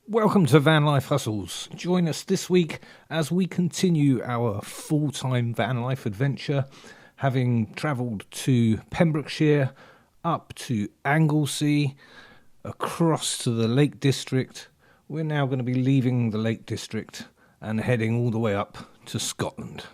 Welcome to Vanlife Hustles. Join us this week as we continue our full-time van life adventure, having travelled to Pembrokeshire, up to Anglesey, across to the Lake District. We're now going to be leaving the Lake District and heading all the way up to Scotland.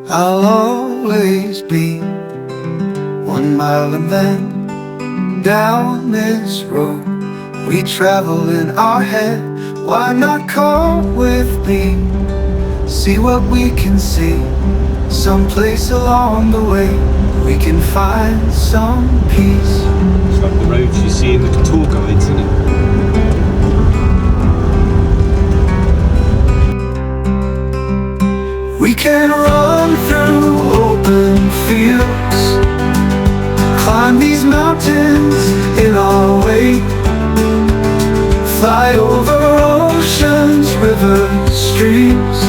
I'll always be 1 mile and then down this road we travel in our head. Why not come with me? See what we can see. Someplace along the way we can find some peace. It's like the roads you see in the tour guides, isn't it? We can run through open fields, climb these mountains in our way, fly over oceans, rivers, streams,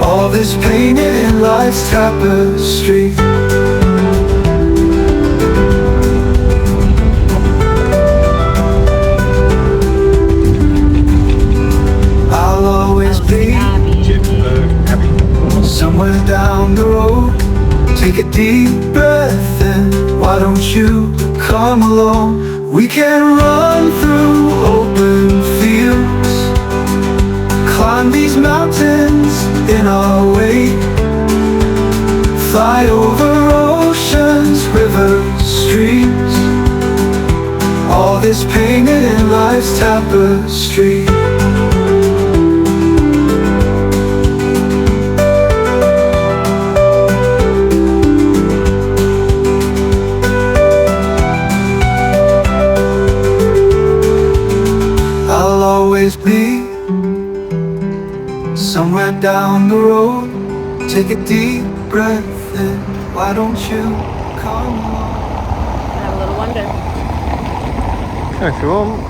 all this painted in life's tapestry. I'll always be somewhere down the road. Take a deep breath in. Why don't you come along? We can run through open fields, climb these mountains in our way, fly over oceans, rivers, streams, all this painted in life's tapestry. Be somewhere down the road. Take a deep breath in. Why don't you come along? I have a little wonder. If you want.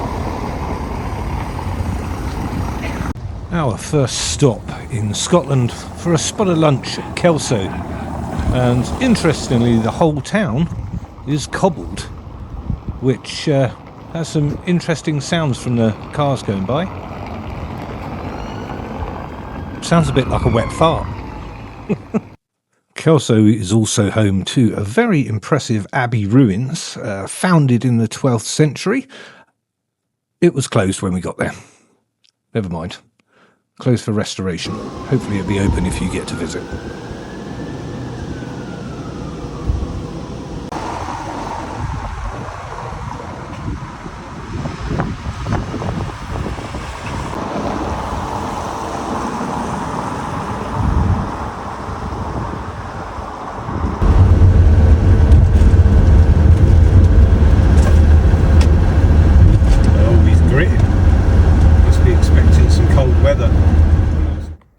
Our first stop in Scotland for a spot of lunch at Kelso. And interestingly, the whole town is cobbled, which has some interesting sounds from the cars going by. Sounds a bit like a wet fart. Kelso is also home to a very impressive abbey ruins, founded in the 12th century. It was closed when we got there. Never mind. Closed for restoration. Hopefully it'll be open if you get to visit.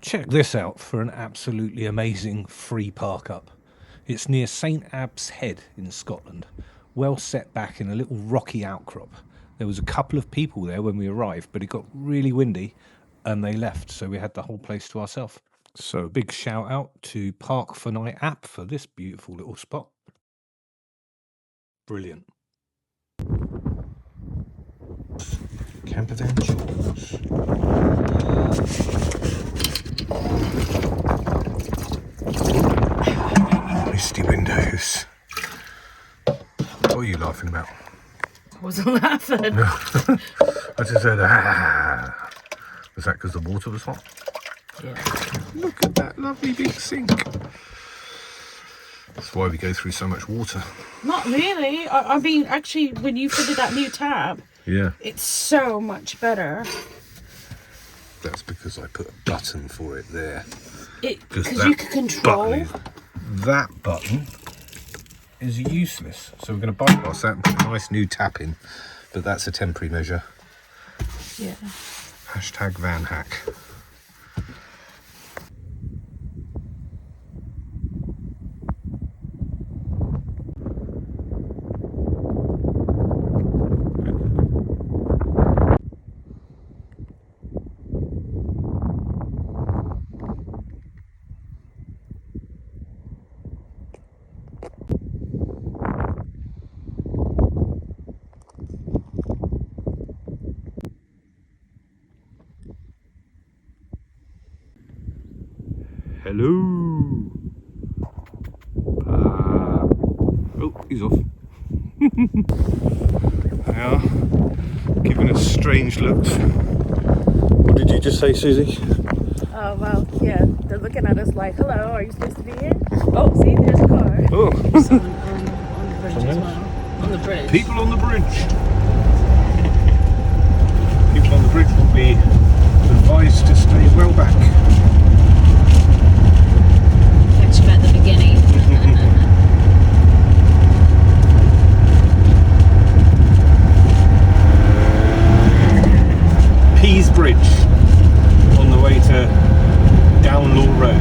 Check this out for an absolutely amazing free park up. It's near St Abb's Head in Scotland, well set back in a little rocky outcrop. There was a couple of people there when we arrived, but it got really windy and they left, so we had the whole place to ourselves. So a big shout out to Park for Night app for this beautiful little spot. Brilliant. Campervan Jaws. Misty windows. What are you laughing about? I wasn't laughing. No. I just said, ah. Was that because the water was hot? Yeah. Look at that lovely big sink. That's why we go through so much water. Not really. I mean, actually, when you fitted that new tap, Yeah. it's so much better. That's because I put a button for it there. Because you can control. That button is useless. So we're going to bypass that and put a nice new tap in. But that's a temporary measure. Yeah. Hashtag van hack. Hello. Oh, he's off. They are giving us strange looks. What did you just say, Susie? Oh, well, yeah. They're looking at us like, hello, are you supposed to be here? Oh, see, there's a car. Oh. Someone on the bridge as well. On the bridge. People on the bridge. People on the bridge will be advised to stay well back. Catch you at the beginning. Pease Bridge on the way to Downlaw Road.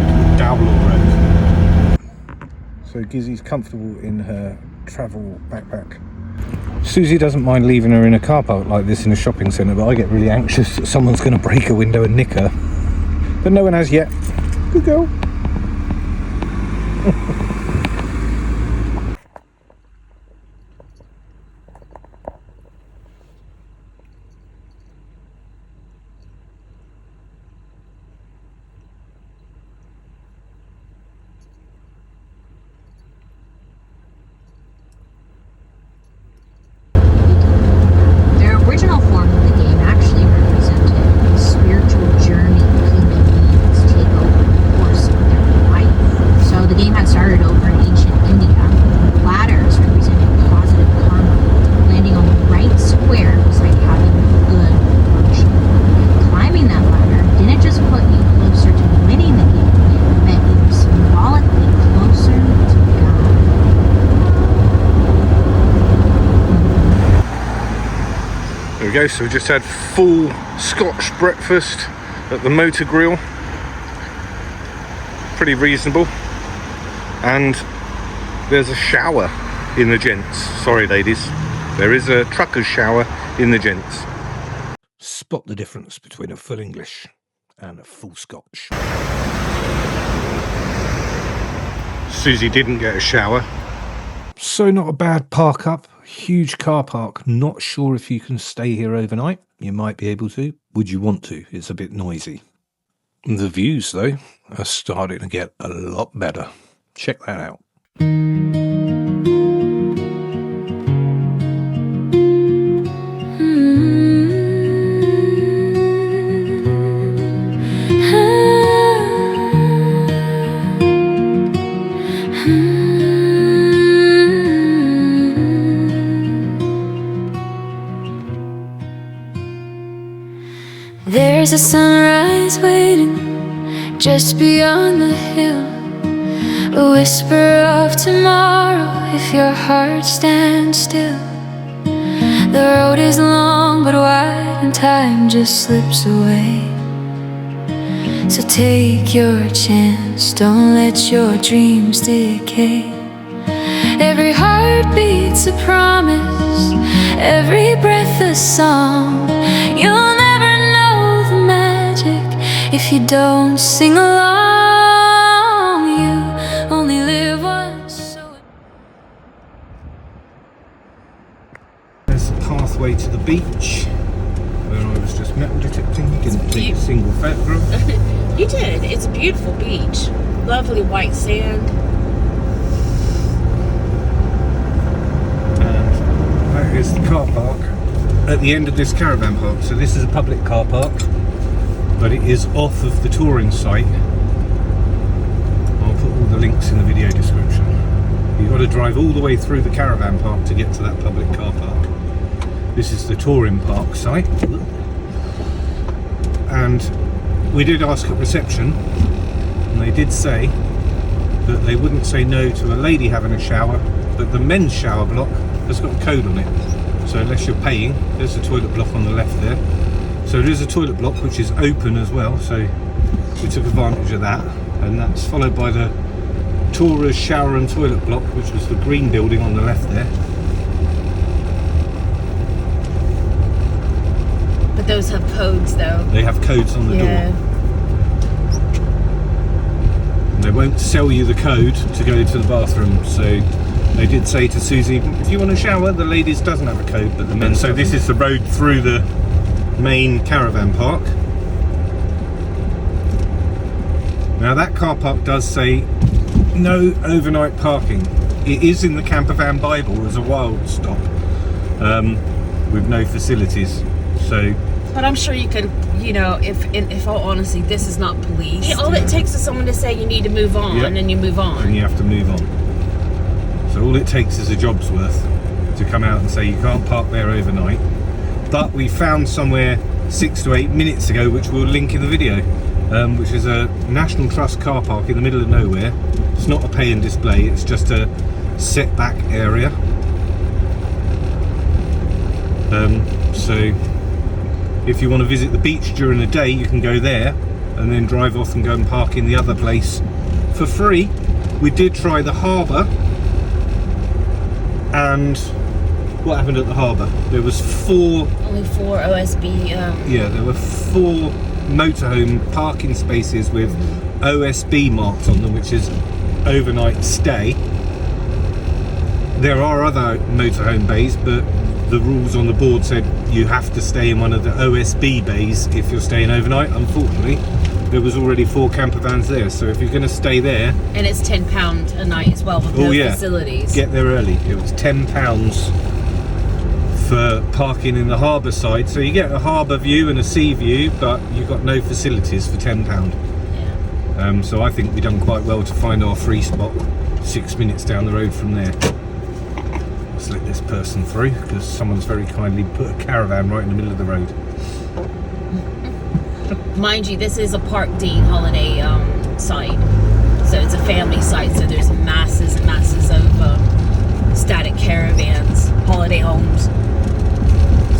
So Gizzy's comfortable in her travel backpack. Susie doesn't mind leaving her in a car park like this in a shopping centre, but I get really anxious that someone's going to break a window and nick her. But no one has yet. Good girl. Original form of the game actually represented a spiritual journey human beings take over the course of their life. So the game had started over in ancient India. Ladders represented positive karma. Landing on the right square was like having good fortune. Climbing that ladder didn't just put you closer to winning the game, it meant you were symbolically closer to God. There we go, so we just had full Scotch breakfast at the Motorgrill. Pretty reasonable. And there's a shower in the gents. Sorry ladies, there is a trucker's shower in the gents. Spot the difference between a full English and a full Scotch. Susie didn't get a shower. So not a bad park up. Huge car park. Not sure if you can stay here overnight. You might be able to. Would you want to? It's a bit noisy. The views, though, are starting to get a lot better. Check that out. There's a sunrise waiting just beyond the hill, a whisper of tomorrow if your heart stands still. The road is long but wide and time just slips away. So take your chance, don't let your dreams decay. Every heartbeat's a promise, every breath a song. You'll never know the magic if you don't sing along. You only live once, so... There's a pathway to the beach where I was just metal detecting. Didn't take a single photograph. You did. It's a beautiful beach. Lovely white sand. And that is the car park at the end of this caravan park. So this is a public car park, but it is off of the touring site. I'll put all the links in the video description. You've got to drive all the way through the caravan park to get to that public car park. This is the touring park site. And we did ask at reception, and they did say that they wouldn't say no to a lady having a shower, but the men's shower block has got a code on it. So unless you're paying, there's a toilet block on the left there. So there is a toilet block which is open as well, so we took advantage of that. And that's followed by the tourer's shower and toilet block, which was the green building on the left there. But those have codes though. They have codes on the door. And they won't sell you the code to go to the bathroom, so they did say to Susie, if you want a shower, the ladies doesn't have a code, but the men. So this is the road through the main caravan park. Now that car park does say no overnight parking. It is in the camper van Bible as a wild stop, with no facilities. So, But I'm sure you could, you know, if all honesty, this is not police. All it takes is someone to say you need to move on, Yep. and you move on. and you have to move on. So all it takes is a job's worth to come out and say you can't park there overnight. But we found somewhere 6 to 8 minutes ago, which we'll link in the video, which is a National Trust car park in the middle of nowhere. It's not a pay and display, it's just a setback area. So if you want to visit the beach during the day, you can go there and then drive off and go and park in the other place for free. We did try the harbour, and what happened at the harbour? There was Only 4 OSB. yeah, there were 4 motorhome parking spaces with OSB marked on them, which is overnight stay. There are other motorhome bays, but the rules on the board said you have to stay in one of the OSB bays if you're staying overnight. Unfortunately, there was already 4 camper vans there, so if you're going to stay there, And it's £10 a night as well with no facilities. get there early. It was £10 for parking in the harbour side, so you get a harbour view and a sea view, but you've got no facilities for £10. Yeah. So I think we've done quite well to find our free spot 6 minutes down the road from there. Let's let this person through, because someone's very kindly put a caravan right in the middle of the road. Mind you, this is a Park Dean holiday site, so it's a family site. So there's masses and masses of static caravans, holiday homes.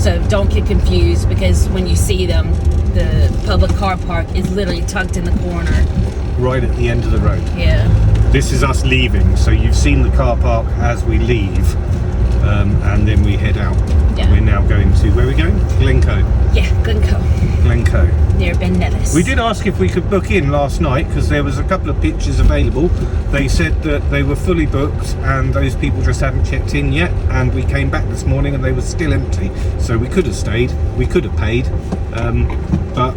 So don't get confused, because when you see them, the public car park is literally tucked in the corner. Right at the end of the road. Yeah. This is us leaving, so you've seen the car park as we leave, and then we head out. Yeah. We're now going to, where are we going? Glencoe. Yeah, Glencoe, Glencoe. near Ben Nevis. We did ask if we could book in last night, because there was a couple of pitches available. They said that they were fully booked and those people just hadn't checked in yet, and we came back this morning and they were still empty. So we could have stayed, we could have paid, but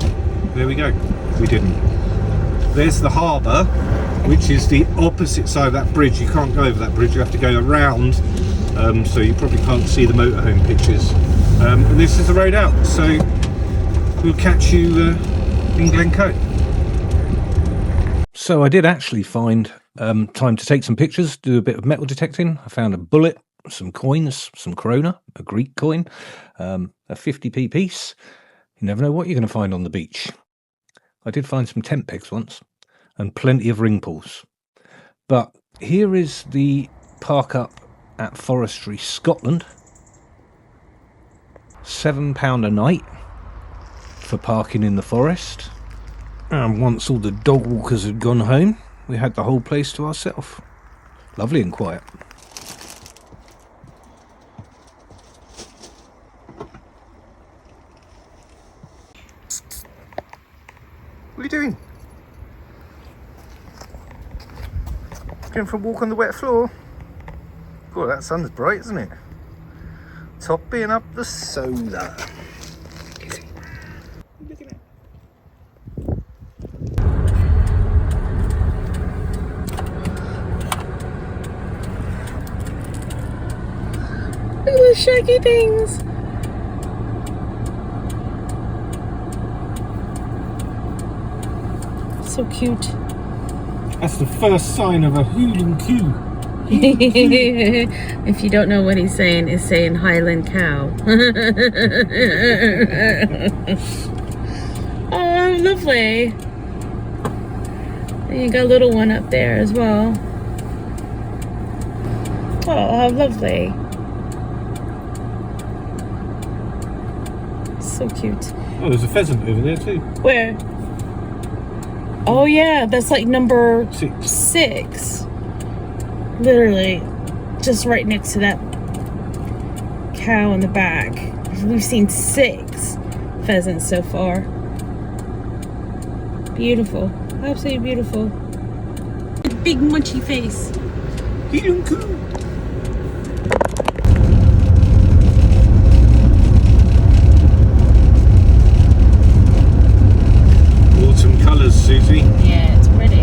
there we go, we didn't. There's the harbour, which is the opposite side of that bridge. You can't go over that bridge, you have to go around, so you probably can't see the motorhome pictures. And this is the road out, so we'll catch you in Glencoe. So I did actually find time to take some pictures, do a bit of metal detecting. I found a bullet, some coins, some krona, a Greek coin, a 50p piece. You never know what you're going to find on the beach. I did find some tent pegs once, and plenty of ring pulls. But here is the park up at Forestry, Scotland. £7 a night for parking in the forest. And once all the dog walkers had gone home, we had the whole place to ourselves. Lovely and quiet. What are you doing? Going for a walk on the wet floor? God, that sun's bright, isn't it? Topping up the solar. Gizzy. Look at it. Look at those shaggy things. So cute. That's the first sign of a hooling coo. If you don't know what he's saying Highland cow. Oh, lovely. And you got a little one up there as well. Oh, how lovely. So cute. Oh, there's a pheasant over there too. Where? Oh yeah, that's like number 6. Literally, just right next to that cow in the back. We've seen 6 pheasants so far. Beautiful, absolutely beautiful. Big munchy face. Hooling coo. Autumn colours, Susie. Yeah, it's pretty.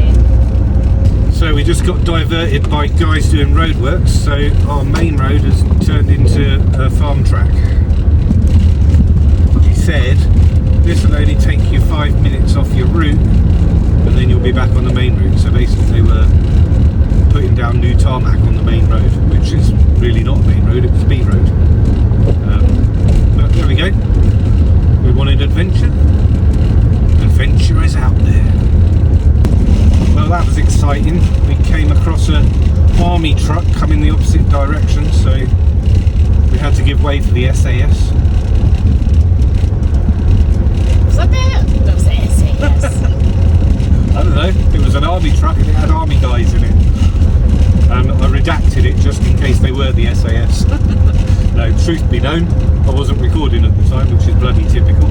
just got diverted by guys doing roadworks, so our main road has turned into a farm track. He said this will only take you 5 minutes off your route and then you'll be back on the main road. So basically they were putting down new tarmac on the main road, which is really not a main road, it's a B road. But there we go. We wanted adventure. Adventure is out there. Well, that was exciting. We came across an army truck coming the opposite direction, so we had to give way for the SAS. Was that the? That was the SAS. I don't know, it was an army truck and it had army guys in it. I redacted it just in case they were the SAS. No, truth be known, I wasn't recording at the time, which is bloody typical.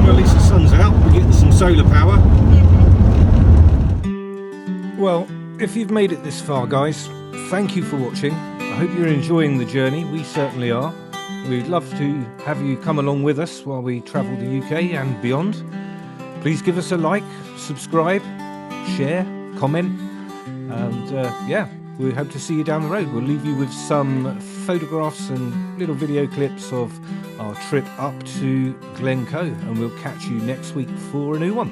Well, at least the sun's out, we're getting some solar power. Well, if you've made it this far, guys, thank you for watching. I hope you're enjoying the journey, we certainly are. We'd love to have you come along with us while we travel the UK and beyond. Please give us a like, subscribe, share, comment, and yeah, we hope to see you down the road. We'll leave you with some photographs and little video clips of our trip up to Glencoe, and we'll catch you next week for a new one.